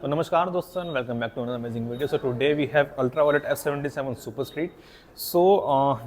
तो नमस्कार दोस्तों, welcome back to another amazing video. So today we have ultraviolet F77 super street. So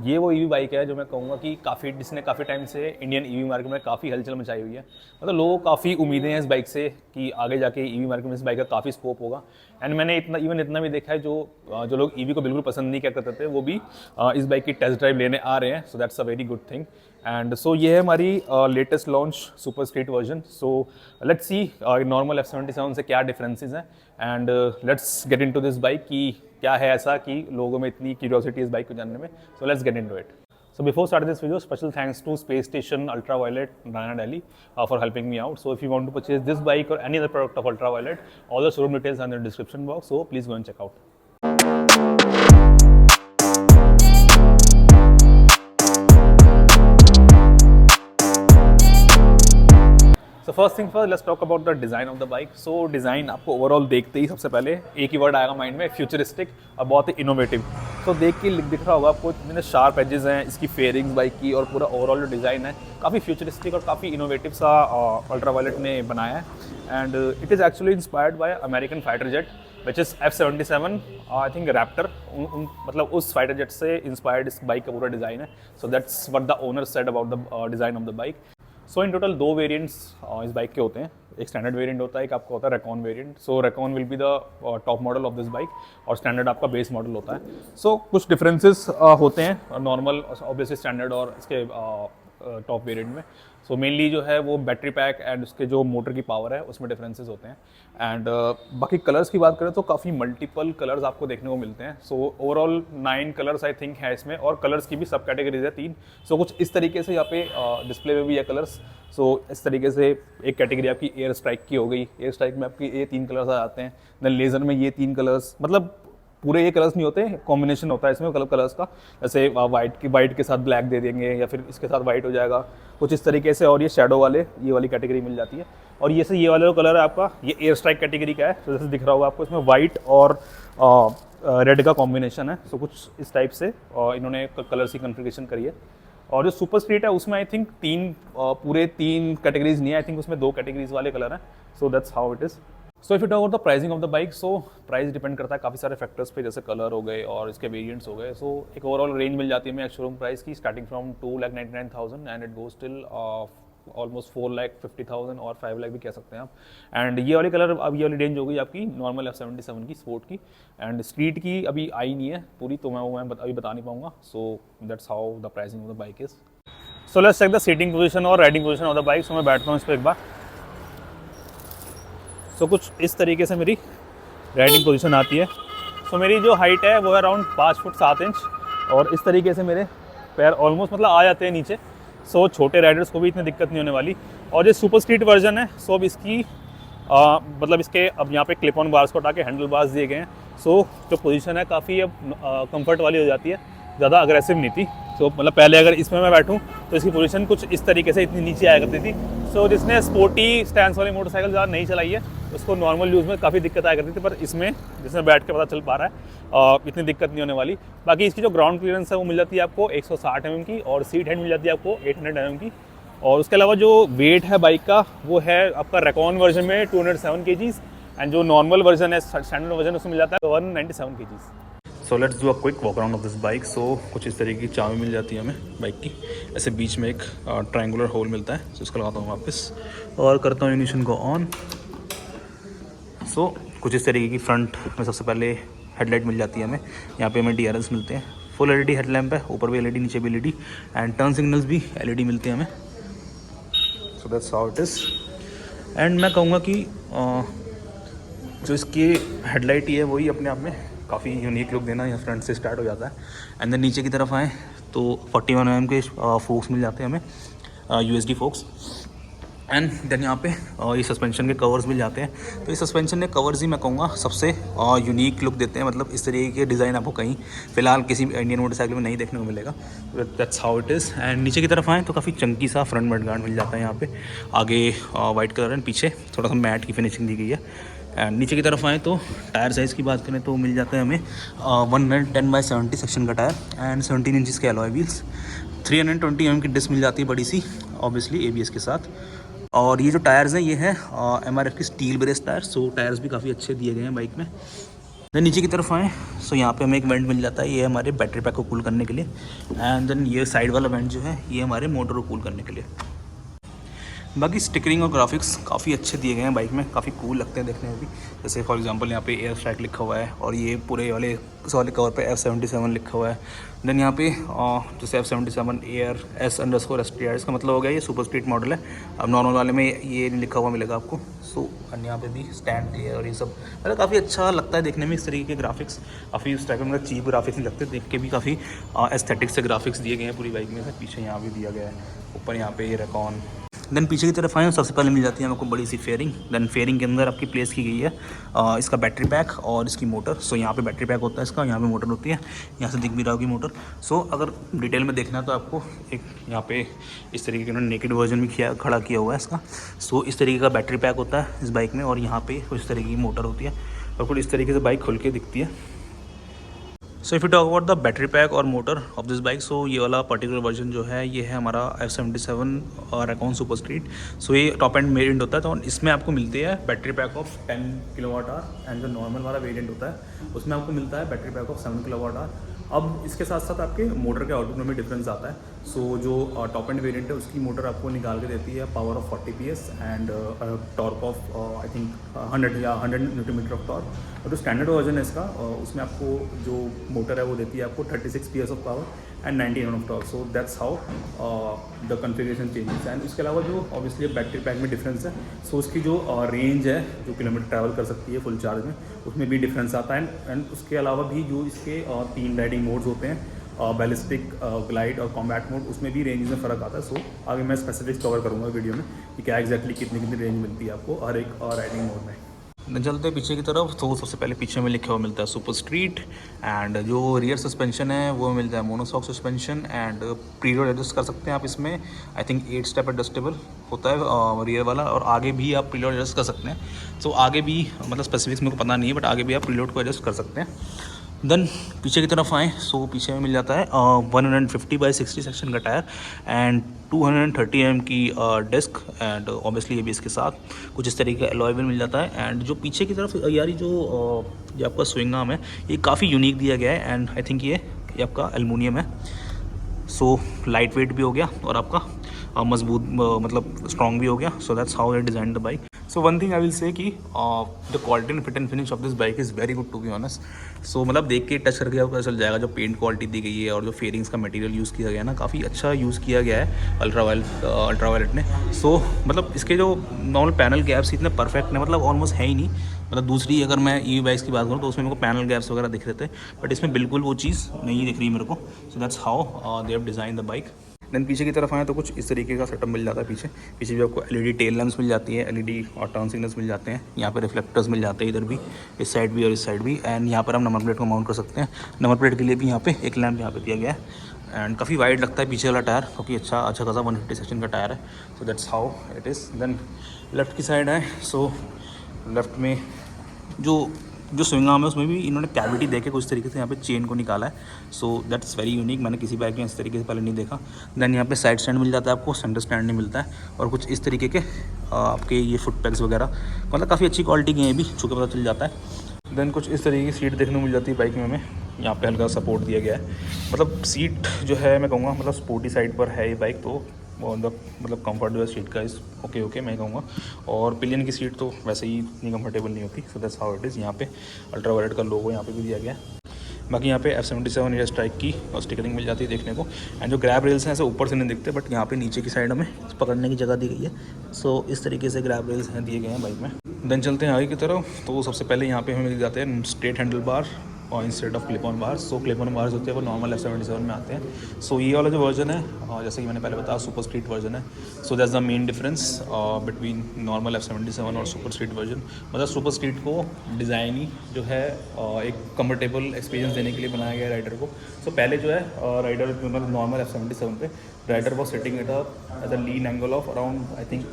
ये वो ईवी बाइक है जो मैं कहूँगा कि जिसने काफ़ी टाइम से इंडियन ईवी मार्केट में काफ़ी हलचल मचाई हुई है। मतलब लोगों को काफ़ी उम्मीदें हैं इस बाइक से कि आगे जाके ईवी मार्केट में इस बाइक का काफ़ी स्कोप होगा। एंड मैंने इतना भी देखा है जो लोग ईवी को बिल्कुल पसंद नहीं करते थे वो भी इस बाइक की टेस्ट ड्राइव लेने आ रहे हैं। So that's a very good thing. And so ये है हमारी latest launch super street version. So let's see normal F77 से क्या डिफरेंसेस हैं and let's get into this bike कि क्या है ऐसा कि लोगों में इतनी क्यूरियोसिटी इस बाइक को जानने में। So let's get into it. So before starting this video, special thanks to Space Station Ultraviolet, Nayana Delhi, for helping me out. So if you want to purchase this bike or any other product of Ultraviolet, all the showroom details are in the description box. So please go and check out. So first thing first, let's talk about the design of the bike. So design आपको overall देखते ही सबसे पहले एक ही word आएगा mind में, futuristic और बहुत ही innovative. तो देख के दिख रहा होगा आपको इतने शार्प एजेस हैं इसकी फेयरिंग्स बाइक की, और पूरा ओवरऑल जो डिज़ाइन है काफ़ी फ्यूचरिस्टिक और काफ़ी इनोवेटिव सा अल्ट्रावायलेट ने बनाया है। And it is actually inspired by American fighter jet which is F77 I think Raptor. मतलब उस फाइटर जेट से इंस्पायर्ड इस बाइक का पूरा डिज़ाइन है। So that's what the owner said about the design of the bike. So in total दो variants इस bike के होते हैं। एक स्टैंडर्ड वेरिएंट होता है, एक आपका होता है Recon variant. So Recon will be the top model of this bike और स्टैंडर्ड आपका बेस मॉडल होता है। सो कुछ डिफरेंसेस होते हैं नॉर्मल ऑब्वियसली स्टैंडर्ड और इसके टॉप वेरिएंट में। सो मेनली जो है वो बैटरी पैक एंड उसके जो मोटर की पावर है उसमें डिफरेंसेस होते हैं। एंड बाकी कलर्स की बात करें तो काफ़ी मल्टीपल कलर्स आपको देखने को मिलते हैं। So overall 9 colours I think है इसमें, और कलर्स की भी सब कैटेगरीज है 3। सो कुछ इस तरीके से यहाँ पे डिस्प्ले में भी है कलर्स। सो इस तरीके से एक कैटेगरी आपकी एयर स्ट्राइक की हो गई। एयर स्ट्राइक में आपकी ये 3 कलर्स आ जाते हैं। देन लेज़र में ये 3 कलर्स, मतलब पूरे ये कलर्स नहीं होते, कॉम्बिनेशन होता है इसमें कलर्स का। जैसे वाइट के साथ ब्लैक दे देंगे या फिर इसके साथ वाइट हो जाएगा कुछ इस तरीके से। और ये शैडो वाले ये वाली कैटेगरी मिल जाती है। और ये वाला जो कलर है आपका ये एयर स्ट्राइक कैटेगरी का है। तो जैसे दिख रहा होगा आपको इसमें वाइट और रेड का कॉम्बिनेशन है। सो कुछ इस टाइप से इन्होंने कलर्स की कन्फिगरेशन करी है। और जो सुपर स्ट्रीट है उसमें आई थिंक पूरे 3 कैटेगरीज नहीं है, आई थिंक उसमें 2 कैटेगरीज वाले कलर हैं। सो that's how it is. So if you talk about the pricing of the bike, so price depend करता है काफ़ी सारे फैक्टर्स पे, जैसे कलर हो गए और इसके वेरिएंट्स हो गए। सो एक ओवरऑल रेंज मिल जाती है हमें शोरूम प्राइस की, starting from 2,99,000 and it goes till almost 4,50,000 और 5 लाख भी कह सकते हैं आप। एंड ये वाली कलर अब ये वाली रेंज हो गई आपकी नॉर्मल F77 की स्पोर्ट की। एंड स्ट्रीट की अभी आई नहीं है पूरी, तो मैं अभी बता नहीं पाऊंगा। So that's how the pricing of the bike is. So let's check the seating position और riding position of the bike. So मैं बैठता हूँ इस पर एक बार। सो कुछ इस तरीके से मेरी राइडिंग पोजीशन आती है। सो मेरी जो हाइट है वो है अराउंड 5 फुट 7 इंच, और इस तरीके से मेरे पैर ऑलमोस्ट मतलब आ जाते हैं नीचे। सो छोटे राइडर्स को भी इतनी दिक्कत नहीं होने वाली। और ये सुपर स्ट्रीट वर्जन है। सो अब इसकी मतलब इसके अब यहाँ पे क्लिप ऑन बार्स को हटा के हैंडल बार्स दिए गए हैं। सो जो पोजीशन है काफ़ी अब कंफर्ट वाली हो जाती है, ज़्यादा अग्रेसिव नहीं थी। सो मतलब पहले अगर इसमें मैं बैठूं तो इसकी पोजीशन कुछ इस तरीके से इतनी नीचे आया करती थी। सो जिसने स्पोर्टी स्टैंड वाली मोटरसाइकिल ज़्यादा नहीं चलाई है उसको नॉर्मल यूज़ में काफ़ी दिक्कत आया करती थी, पर इसमें जिसमें बैठ के पता चल पा रहा है इतनी दिक्कत नहीं होने वाली। बाकी इसकी जो ग्राउंड क्लियरेंस है वो मिल जाती है आपको 160 mm की, और सीट हेड मिल जाती है आपको 800 mm की। और उसके अलावा जो वेट है बाइक का वो है आपका रेकॉन वर्जन में 207 kgs, एंड जो नॉर्मल वर्जन है स्टैंडर्ड वर्जन उसमें मिल जाता है 197 kgs। So let's do a quick walk around of this bike. So कुछ इस तरीके की चाबी मिल जाती है हमें बाइक की। ऐसे बीच में एक ट्रायंगुलर होल मिलता है। सो इसको लगाता हूँ वापस और करता हूँ इग्निशन को ऑन। सो कुछ इस तरीके की फ्रंट में सबसे पहले हेडलाइट मिल जाती है हमें। यहाँ पे हमें DRLs मिलते हैं। फुल LED हेडलैम्प है, ऊपर भी LED नीचे भी LED, एंड टर्न सिग्नल्स भी LED मिलते हैं हमें। सो that's how it is. And मैं कहूँगा कि जो इसकी हेडलाइट ही है वही अपने आप में काफ़ी यूनिक लुक देना यहाँ फ्रंट से स्टार्ट हो जाता है। एंड देन नीचे की तरफ आए तो 41 mm के फोक्स मिल जाते हैं हमें, USD फोक्स। एंड देन यहाँ पे ये सस्पेंशन के कवर्स मिल जाते हैं। तो ये सस्पेंशन के कवर्स ही मैं कहूँगा सबसे यूनिक लुक देते हैं। मतलब इस तरीके के डिज़ाइन आपको कहीं फ़िलहाल किसी इंडियन मोटरसाइकिल में नहीं देखने को मिलेगा। That's how it is. And नीचे की तरफ आएँ तो काफ़ी चंकी सा फ्रंट मड गार्ड मिल जाता है यहाँ पे। आगे वाइट कलर एंड पीछे थोड़ा सा मैट की फिनिशिंग दी गई है। एंड नीचे की तरफ आए तो टायर साइज़ की बात करें तो मिल जाता है हमें 110/70 सेक्शन का टायर एंड 17 इंचज़ के अलॉय व्हील्स। 320 mm की डिस्क मिल जाती है बड़ी सी, ऑब्वियसली ABS के साथ। और ये जो टायर्स हैं ये हैं MRF की स्टील ब्रेस टायर। सो टायर्स भी काफ़ी अच्छे दिए गए हैं बाइक में। देन नीचे की तरफ आएँ सो यहाँ पे हमें एक वेंट मिल जाता है, ये हमारे बैटरी पैक को कूल करने के लिए। एंड देन ये साइड वाला वेंट जो है ये हमारे मोटर को कूल करने के लिए। बाकी स्टिकरिंग और ग्राफिक्स काफ़ी अच्छे दिए गए हैं बाइक में, काफ़ी कूल लगते हैं देखने में भी। जैसे फॉर एग्जांपल यहाँ पे एयर स्ट्राइक लिखा हुआ है और ये पूरे वाले कवर पे F77 लिखा हुआ है। देन यहाँ पे जैसे F77 एयर S_STR, इसका मतलब हो गया ये सुपर स्पीड मॉडल है। अब नॉर्मल वाले में ये नहीं लिखा हुआ मिलेगा आपको। सो यहाँ पे भी स्टैंड क्लियर और ये सब मतलब काफ़ी अच्छा लगता है देखने में। इस तरीके के ग्राफिक्स काफ़ी उस टाइप में मतलब चीप ग्राफिक्स नहीं लगते, देख के भी काफ़ी एस्थेटिक से ग्राफिक्स दिए गए हैं पूरी बाइक में से। पीछे यहाँ भी दिया गया है, ऊपर यहाँ पे ये रेकॉन। देन पीछे की तरफ आए सबसे पहले मिल जाती है आपको बड़ी सी फेयरिंग। देन फेयरिंग के अंदर आपकी प्लेस की गई है इसका बैटरी पैक और इसकी मोटर। सो यहाँ पे बैटरी पैक होता है इसका, यहाँ पे मोटर होती है, यहाँ से दिख भी रहा होगी मोटर। सो अगर डिटेल में देखना है तो आपको एक यहाँ पे इस तरीके का नेकेड वर्जन भी खड़ा किया हुआ है इसका। सो इस तरीके का बैटरी पैक होता है इस बाइक में और यहाँ पे कुछ तरीके की मोटर होती है और कुछ इस तरीके से बाइक खुल के दिखती है। So if you talk about the battery pack और मोटर ऑफ दिस बाइक, सो ये वाला पर्टिकुलर वर्जन जो है ये है हमारा F77 और रेकॉन सुपर स्ट्रीट। सो ये टॉप एंड वेरिएंट होता है, तो इसमें आपको मिलती है battery pack of 10 kWh and जो नॉर्मल वाला वेरिएंट होता है उसमें आपको मिलता है बैटरी पैक ऑफ 7 kWh। अब इसके साथ साथ आपके मोटर के आउटपुट में भी डिफरेंस आता है। सो जो टॉप एंड वेरिएंट है उसकी मोटर आपको निकाल के देती है power of 40 PS and torque of I think 100 या 100 Nm ऑफ टॉर्क। और जो स्टैंडर्ड वर्जन है इसका उसमें आपको जो मोटर है वो देती है आपको 36 PS of power and 90 Nm of torque. So that's how the configuration changes. And उसके अलावा जो ऑब्वियसली बैटरी पैक में डिफरेंस है, सो उसकी जो रेंज है जो किलोमीटर ट्रैवल कर सकती है फुल चार्ज में, उसमें भी डिफरेंस आता है। एंड उसके अलावा भी जो इसके 3 राइडिंग मोड्स होते हैं, बैलिस्टिक, ग्लाइड और कॉम्बैट मोड, उसमें भी रेंज में फ़र्क आता है। सो आगे मैं स्पेसिफिक्स कवर करूँगा वीडियो में कि क्या एक्जैक्टली कितनी रेंज मिलती है आपको हर एक राइडिंग मोड में। चलते हैं पीछे की तरफ, तो सबसे पहले पीछे में लिखा हुआ मिलता है सुपर स्ट्रीट। एंड जो रियर सस्पेंशन है वो मिलता है monoshock suspension and preload adjust कर सकते हैं आप इसमें। आई थिंक 8 स्टेप एडजस्टेबल होता है रियर वाला, और आगे भी आप प्रीलोड एडजस्ट कर सकते हैं। सो आगे भी मतलब स्पेसिफिक्स मेरे को पता नहीं है, बट आगे भी आप प्रीलोड को एडजस्ट कर सकते हैं। देन पीछे की तरफ आएँ, सो पीछे में मिल जाता है 150/60 सेक्शन का टायर एंड 230 mm की डिस्क एंड ऑब्वियसली ये भी इसके साथ कुछ इस तरीके का अलॉय व्हील मिल जाता है। एंड जो पीछे की तरफ यार जो आपका स्विंग आर्म है ये काफ़ी यूनिक दिया गया है एंड आई थिंक ये आपका एलुमिनियम है। सो लाइट वेट भी हो गया और आपका मजबूत मतलब स्ट्रॉन्ग भी हो गया। So that's how they design the bike. So one thing I will say कि the quality and fit and finish of this bike is very good to be honest. So मतलब देख के टच करके आपको पता चल जाएगा जो पेंट क्वालिटी दी गई है और जो फेयरिंग्स का मटेरियल यूज़ किया गया है ना, काफ़ी अच्छा यूज़ किया गया है अल्ट्रावायलेट ने। सो मतलब इसके जो नॉर्मल पैनल गैप्स इतने परफेक्ट हैं, मतलब ऑलमोस्ट है ही नहीं। मतलब दूसरी अगर मैं EV बाइक्स की बात करूँ तो उसमें मेरे को पैनल गैप्स वगैरह दिख रहे थे, बट इसमें बिल्कुल वो चीज़ नहीं दिख रही मेरे को। So that's how they have design the bike. Then पीछे की तरफ आए तो कुछ इस तरीके का सेटअप मिल जाता है। पीछे भी आपको LED टेल लैम्प्स मिल जाती है, LED और टर्न सिग्नल्स मिल जाते हैं। यहाँ पे रिफ्लेक्टर्स मिल जाते हैं इधर भी, इस साइड भी और इस साइड भी। एंड यहाँ पर हम नंबर प्लेट को माउंट कर सकते हैं। नंबर प्लेट के लिए भी यहाँ पे एक लैम्प यहाँ पे दिया गया है। एंड काफ़ी वाइड लगता है पीछे वाला टायर, क्योंकि अच्छा खासा 150 सेक्शन का टायर है। So that's how it is. Then left की साइड है, सो लेफ़्ट में जो स्विंग आर्म है उसमें भी इन्होंने कैविटी देके कुछ तरीके से यहाँ पे चेन को निकाला है। सो दैट्स वेरी यूनिक, मैंने किसी बाइक में इस तरीके से पहले नहीं देखा। देन यहाँ पे साइड स्टैंड मिल जाता है आपको, सेंटर स्टैंड नहीं मिलता है। और कुछ इस तरीके के आपके ये फुट पैक्स वगैरह, मतलब काफ़ी अच्छी क्वालिटी के हैं भी, छू के पता चल जाता है। देन कुछ इस तरीके की सीट देखने को मिल जाती है बाइक में हमें। यहाँ पे हल्का सपोर्ट दिया गया है, मतलब सीट जो है मैं कहूँगा मतलब स्पोर्टी साइड पर है ये बाइक, तो मतलब कंफर्ट जो है सीट का इस ओके मैं कहूँगा। और पिलियन की सीट तो वैसे ही इतनी कंफर्टेबल नहीं होती। सो दैट्स हाउ इट इज़। यहाँ पे अल्ट्रावायलेट का लोगो यहाँ पे भी दिया गया है। बाकी यहाँ पे F77 एयर स्ट्राइक की और स्टिकरिंग मिल जाती है देखने को। एंड जो ग्रैब रेल्स हैं ऐसे ऊपर से नहीं दिखते, बट यहाँ पे नीचे की साइड हमें पकड़ने की जगह दी गई है। सो इस तरीके से ग्रैब रेल्स हैं दिए गए हैं बाइक में। देन चलते हैं आगे की तरफ, तो सबसे पहले यहाँ पे हमें मिल जाते हैं स्ट्रेट हैंडल बार और instead of clip on bars. So clip on bars होते हैं वो नॉर्मल F77 में आते हैं। सो ये वाला जो वर्जन है, जैसे कि मैंने पहले बताया सुपर स्ट्रीट वर्जन है। So that's the main difference between normal F77 और सुपर स्ट्रीट वर्जन। मतलब सुपर स्ट्रीट को डिज़ाइन ही जो है एक कंफर्टेबल एक्सपीरियंस देने के लिए बनाया गया है राइडर को। सो पहले जो है राइडर मतलब नॉर्मल F77 पे rider was setting at at a lean angle of around I think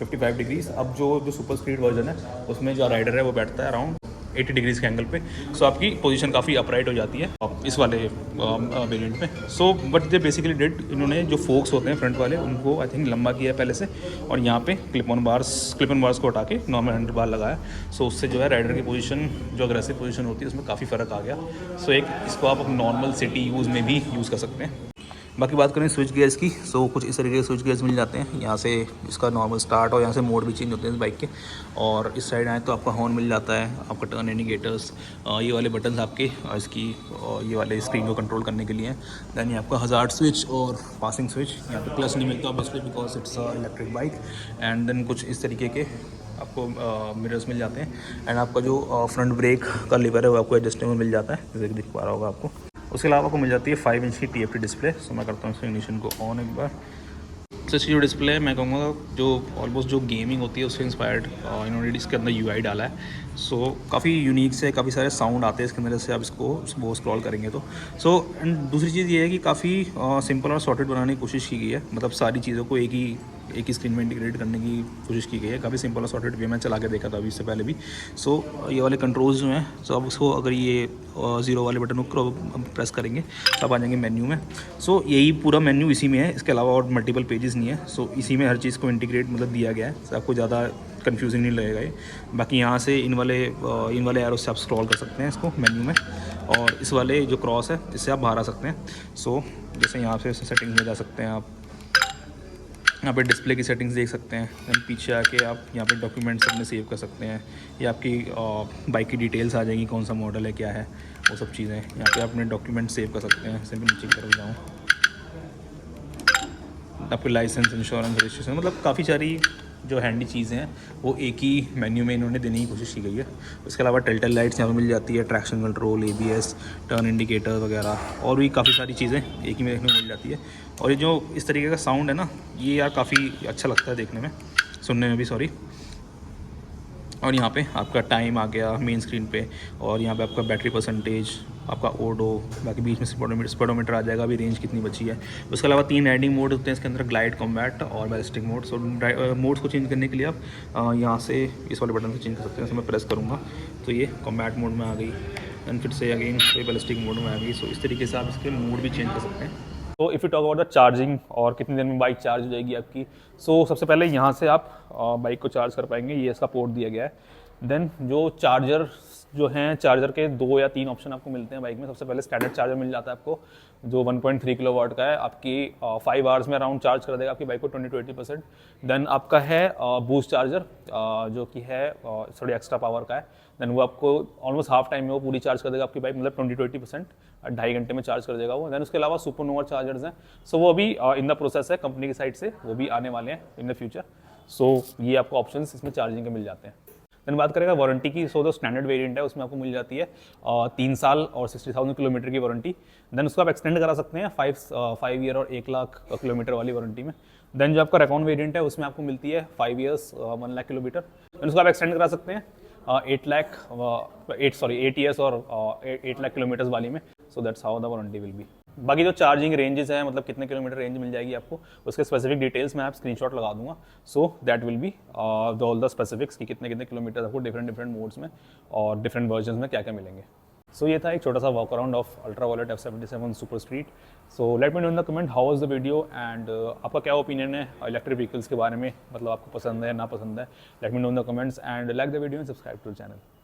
55 degrees. अब जो सुपर स्ट्रीट वर्जन है उसमें जो राइडर है वो बैठता है अराउंड 80 डिग्रीज़ के एंगल पे। सो आपकी पोजीशन काफ़ी अपराइट हो जाती है इस वाले वेरिएंट में। So but they basically did, इन्होंने जो फोक्स होते हैं फ्रंट वाले उनको आई थिंक लंबा किया है पहले से, और यहाँ पे क्लिप ऑन बार्स को हटा के नॉर्मल हैंडल बार लगाया। सो उससे जो है राइडर की पोजीशन, जो अग्रेसिव पोजीशन होती है उसमें काफ़ी फ़र्क आ गया। सो एक इसको आप नॉर्मल सिटी यूज़ में भी यूज़ कर सकते हैं। बाकी बात करें स्विच गियर्स की, सो कुछ इस तरीके के स्विच गियर्स मिल जाते हैं। यहाँ से इसका नॉर्मल स्टार्ट और यहाँ से मोड भी चेंज होते हैं इस बाइक के। और इस साइड आए तो आपका हॉर्न मिल जाता है, आपका टर्न इंडिकेटर्स, ये वाले बटन्स आपके इसकी ये वाले स्क्रीन को कंट्रोल करने के लिए हैं। दैन ये आपका हज़ार्ड स्विच और पासिंग स्विच। यहाँ पे क्लच नहीं मिलता obviously because it's electric bike. And then कुछ इस तरीके के आपको मिरर्स मिल जाते हैं। एंड आपका जो फ्रंट ब्रेक का लीवर है वो आपको एडजस्टेबल मिल जाता है, जैसे कि दिख पा रहा होगा आपको। उसके अलावा आपको मिल जाती है 5 इंच की TFT डिस्प्ले। सो मैं करता हूँ इसके इग्निशन को ऑन एक बार। तो इसकी जो डिस्प्ले है मैं कहूँगा जो ऑलमोस्ट जो गेमिंग होती है उससे इंस्पायर्ड इन्होंने इसके अंदर UI डाला है। सो काफ़ी यूनिक से काफ़ी सारे साउंड आते हैं इसके अंदर से आप इसको वो स्क्रॉल करेंगे तो। सो एंड दूसरी चीज़ ये है कि काफ़ी सिंपल और सॉर्टेड बनाने की कोशिश की गई है, मतलब सारी चीज़ों को एक ही स्क्रीन में इंटीग्रेट करने की कोशिश की गई है। काफ़ी सिंपल और सॉर्टेड वे में चला के देखा था अभी इससे पहले भी। सो ये वाले कंट्रोल्स जो हैं, सो आप उसको अगर ये 0 वाले बटन को प्रेस करेंगे तो आप आ जाएंगे मेन्यू में। सो यही पूरा मेन्यू इसी में है, इसके अलावा और मल्टीपल पेजेस नहीं है। सो इसी में हर चीज़ को इंटीग्रेट मतलब दिया गया है, आपको ज़्यादा कंफ्यूजिंग नहीं लगेगा ये। बाकी यहाँ से इन वाले एरो से आप स्क्रॉल कर सकते हैं इसको मेन्यू में, और इस वाले जो क्रॉस है इससे आप बाहर आ सकते हैं। सो जैसे यहाँ से सेटिंग्स में जा सकते हैं आप, यहाँ पे डिस्प्ले की सेटिंग्स देख सकते हैं। दैन पीछे आके आप यहाँ पे डॉक्यूमेंट्स अपने सेव कर सकते हैं, या आपकी बाइक की डिटेल्स आ जाएंगी, कौन सा मॉडल है क्या है वो सब चीज़ें। यहाँ पे आप अपने डॉक्यूमेंट सेव कर सकते हैं। जैसे मैं नीचे की तरफ जाऊँ, आपके लाइसेंस, इंश्योरेंस, रजिस्ट्रेशन, मतलब काफ़ी सारी जो हैंडी चीज़ें हैं वो एक ही मेन्यू में इन्होंने देने की कोशिश की गई है। उसके अलावा टेलटेल लाइट्स यहाँ पर मिल जाती है, traction control, ABS, turn indicator वगैरह, और भी काफ़ी सारी चीज़ें एक ही में देखने को मिल जाती है। और ये जो इस तरीके का साउंड है ना, ये यार काफ़ी अच्छा लगता है देखने में, सुनने में भी, सॉरी। और यहाँ पे आपका टाइम आ गया मेन स्क्रीन पे, और यहाँ पे आपका बैटरी परसेंटेज, आपका ओडो, बाकी बीच में स्पीडोमीटर आ जाएगा, अभी रेंज कितनी बची है। उसके अलावा 3 राइडिंग मोड होते हैं इसके अंदर, ग्लाइड, कॉम्बैट और बैलिस्टिक मोड। सो मोड्स को चेंज करने के लिए आप यहाँ से इस वाले बटन से चेंज कर सकते हैं। जैसे मैं प्रेस करूँगा तो ये कॉम्बैट मोड में आ गई, एंड फिर से अगेन बैलिस्टिक मोड में आ गई। सो इस तरीके से आप इसके मोड भी चेंज कर सकते हैं। तो if you talk about the charging और कितनी देर में बाइक चार्ज हो जाएगी आपकी, सो सबसे पहले यहाँ से आप बाइक को चार्ज कर पाएंगे, ये इसका पोर्ट दिया गया है। देन जो चार्जर जो हैं, चार्जर के 2 या 3 ऑप्शन आपको मिलते हैं बाइक में। सबसे पहले स्टैंडर्ड चार्जर मिल जाता है आपको, जो 1.3 किलोवाट का है, आपकी 5 आवर्स में अराउंड चार्ज कर देगा आपकी बाइक को 20 to 80%। देन आपका है बूस्ट चार्जर, जो कि है थोड़ी एक्स्ट्रा पावर का है। देन वो आपको ऑलमोस्ट हाफ टाइम में वो पूरी चार्ज कर देगा आपकी बाइक, मतलब 20 to 80%, 2.5 घंटे में चार्ज कर देगा वो। देन उसके अलावा सुपरनोवा चार्जर्स हैं, सो वो अभी इन द प्रोसेस है कंपनी की साइड से, वो भी आने वाले हैं इन द फ्यूचर। सो ये आपको ऑप्शंस इसमें चार्जिंग के मिल जाते हैं। देन बात करेगा वारंटी की, सो जो स्टैंडर्ड वेरिएंट है उसमें आपको मिल जाती है 3 साल और 60,000 किलोमीटर की वारंटी। देन उसको आप एक्सटेंड करा सकते हैं 5 ईयर और 1 लाख किलोमीटर वाली वारंटी में। देन जो आपका रेकॉन वेरिएंट है उसमें आपको मिलती है 5 ईयर्स 1 लाख किलोमीटर। देन उसको आप एक्सटेंड करा सकते हैं 8 ईयर्स और 8 लाख किलोमीटर्स वाली में। सो that's how the warranty will be. बाकी जो चार्जिंग रेंजेस हैं, मतलब कितने किलोमीटर रेंज मिल जाएगी आपको, उसके स्पेसिफिक डिटेल्स मैं आप स्क्रीनशॉट लगा दूंगा। So that will be all the specifics कि कितने कितने किलोमीटर आपको डिफरेंट मोड्स में और डिफरेंट वर्जन में क्या क्या मिलेंगे। सो ये था एक छोटा सा walk around of ultraviolet F77 super street. So let me know in the comment how was the video, and आपका क्या ओपिनियन है इलेक्ट्रिक व्हीकल्स के बारे में, मतलब आपको पसंद है ना पसंद है। Let me know in the comments and like the video and subscribe to the channel.